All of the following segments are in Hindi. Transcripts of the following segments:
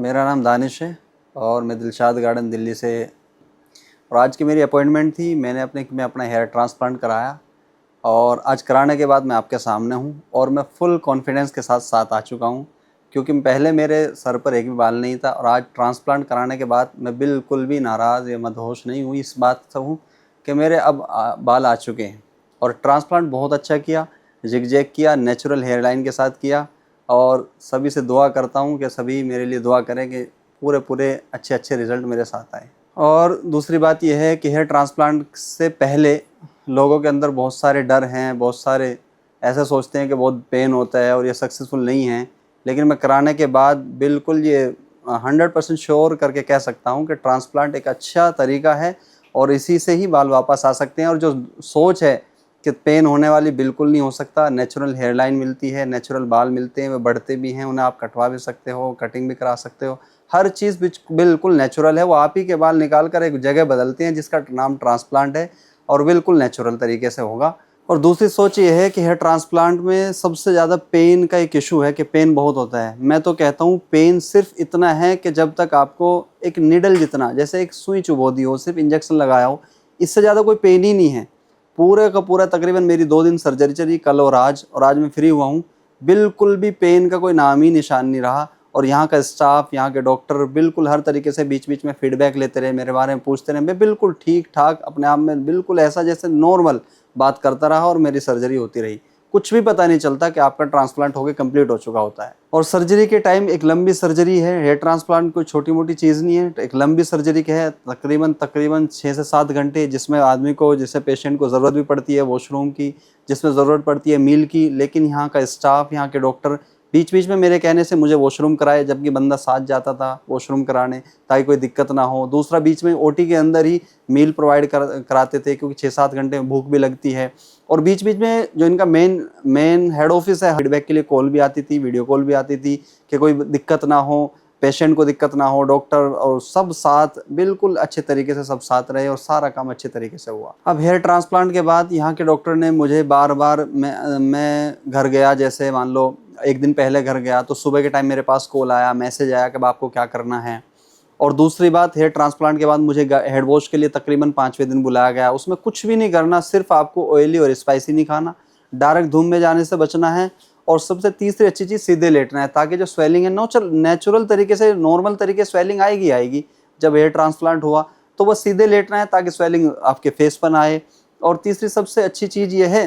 मेरा नाम दानिश है और मैं दिलशाद गार्डन दिल्ली से। और आज की मेरी अपॉइंटमेंट थी। मैं अपना हेयर ट्रांसप्लांट कराया और आज कराने के बाद मैं आपके सामने हूँ और मैं फुल कॉन्फिडेंस के साथ साथ आ चुका हूँ, क्योंकि पहले मेरे सर पर एक भी बाल नहीं था और आज ट्रांसप्लांट कराने के बाद मैं बिल्कुल भी नाराज़ या मदहोश नहीं हुई। इस बात से हूँ कि मेरे अब बाल आ चुके हैं और ट्रांसप्लांट बहुत अच्छा किया, जिग-जैग किया, नेचुरल हेयर लाइन के साथ किया। और सभी से दुआ करता हूँ कि सभी मेरे लिए दुआ करें कि पूरे अच्छे रिज़ल्ट मेरे साथ आए। और दूसरी बात यह है कि हेयर ट्रांसप्लांट से पहले लोगों के अंदर बहुत सारे डर हैं, बहुत सारे ऐसा सोचते हैं कि बहुत पेन होता है और ये सक्सेसफुल नहीं है। लेकिन मैं कराने के बाद बिल्कुल ये 100% श्योर करके कह सकता हूँ कि ट्रांसप्लांट एक अच्छा तरीका है और इसी से ही बाल वापस आ सकते हैं। और जो सोच है कि पेन होने वाली, बिल्कुल नहीं हो सकता। नेचुरल हेयर लाइन मिलती है, नेचुरल बाल मिलते हैं, वे बढ़ते भी हैं, उन्हें आप कटवा भी सकते हो, कटिंग भी करा सकते हो। हर चीज़ बिल्कुल नेचुरल है। वो आप ही के बाल निकाल कर एक जगह बदलते हैं जिसका नाम ट्रांसप्लांट है और बिल्कुल नेचुरल तरीके से होगा। और दूसरी सोच ये है कि हेयर ट्रांसप्लांट में सबसे ज़्यादा पेन का एक इशू है कि पेन बहुत होता है। मैं तो कहता हूँ पेन सिर्फ इतना है कि जब तक आपको एक निडल जितना, जैसे एक सुई चुभो दी हो, सिर्फ इंजेक्शन लगाया हो, इससे ज़्यादा कोई पेन ही नहीं है। पूरे का पूरा तकरीबन मेरी 2 दिन सर्जरी चली, कल और आज मैं फ्री हुआ हूँ। बिल्कुल भी पेन का कोई नाम ही निशान नहीं रहा। और यहाँ का स्टाफ, यहाँ के डॉक्टर बिल्कुल हर तरीके से बीच बीच में फीडबैक लेते रहे, मेरे बारे में पूछते रहे। मैं बिल्कुल ठीक ठाक अपने आप में, बिल्कुल ऐसा जैसे नॉर्मल बात करता रहा और मेरी सर्जरी होती रही। कुछ भी पता नहीं चलता कि आपका ट्रांसप्लांट होकर कंप्लीट हो चुका होता है। और सर्जरी के टाइम एक लंबी सर्जरी है। हेयर ट्रांसप्लांट कोई छोटी मोटी चीज़ नहीं है, एक लंबी सर्जरी के है, तकरीबन 6 से 7 घंटे, जिसमें आदमी को, जिससे पेशेंट को ज़रूरत भी पड़ती है वॉशरूम की, जिसमें ज़रूरत पड़ती है मील की। लेकिन यहाँ का स्टाफ, यहाँ के डॉक्टर बीच बीच में मेरे कहने से मुझे वॉशरूम कराए, जबकि बंदा साथ जाता था वॉशरूम कराने ताकि कोई दिक्कत ना हो। दूसरा, बीच में ओटी के अंदर ही मील प्रोवाइड कराते थे, क्योंकि 6-7 घंटे में भूख भी लगती है। और बीच बीच में जो इनका मेन हेड ऑफिस है, फीडबैक के लिए कॉल भी आती थी, वीडियो कॉल भी आती थी कि कोई दिक्कत ना हो, पेशेंट को दिक्कत ना हो। डॉक्टर और सब साथ, बिल्कुल अच्छे तरीके से सब साथ रहे और सारा काम अच्छे तरीके से हुआ। अब हेयर ट्रांसप्लांट के बाद यहाँ के डॉक्टर ने मुझे बार बार, मैं घर गया, जैसे मान लो एक दिन पहले घर गया तो सुबह के टाइम मेरे पास कॉल आया, मैसेज आया कि अब आपको क्या करना है। और दूसरी बात, हेयर ट्रांसप्लांट के बाद मुझे हेड वॉश के लिए तकरीबन 5वें दिन बुलाया गया। उसमें कुछ भी नहीं करना, सिर्फ आपको ऑयली और स्पाइसी नहीं खाना, डायरेक्ट धूप में जाने से बचना है। और सबसे तीसरी अच्छी चीज़, सीधे लेटना है, ताकि जो स्वेलिंग है नेचुरल तरीके से, नॉर्मल तरीके से स्वेलिंग आएगी। जब हेयर ट्रांसप्लांट हुआ तो बस सीधे लेटना है ताकि स्वेलिंग आपके फेस पर ना आए। और तीसरी सबसे अच्छी चीज़ ये है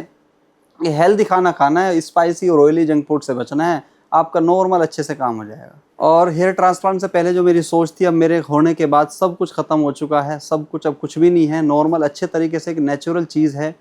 कि हेल्दी खाना खाना है, स्पाइसी और ऑयली जंक फूड से बचना है, आपका नॉर्मल अच्छे से काम हो जाएगा। और हेयर ट्रांसप्लांट से पहले जो मेरी सोच थी, अब मेरे होने के बाद सब कुछ ख़त्म हो चुका है। सब कुछ, अब कुछ भी नहीं है, नॉर्मल अच्छे तरीके से एक नेचुरल चीज़ है।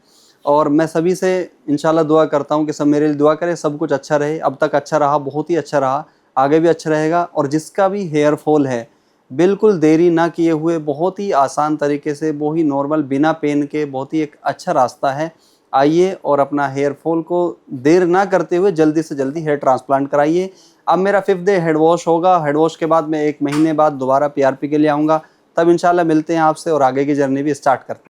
और मैं सभी से इंशाल्लाह दुआ करता हूँ कि सब मेरे लिए दुआ करें, सब कुछ अच्छा रहे। अब तक अच्छा रहा, बहुत ही अच्छा रहा, आगे भी अच्छा रहेगा। और जिसका भी हेयर फॉल है, बिल्कुल देरी ना किए हुए, बहुत ही आसान तरीके से, वो ही नॉर्मल, बिना पेन के, बहुत ही एक अच्छा रास्ता है। आइए और अपना हेयर फॉल को देर ना करते हुए जल्दी से जल्दी हेयर ट्रांसप्लांट कराइए। अब मेरा 5th डे हेड वॉश होगा। हेड वॉश के बाद मैं 1 महीने बाद दोबारा PRP के लिए आऊँगा। तब इंशाल्लाह मिलते हैं आपसे और आगे की जर्नी भी स्टार्ट करते हैं।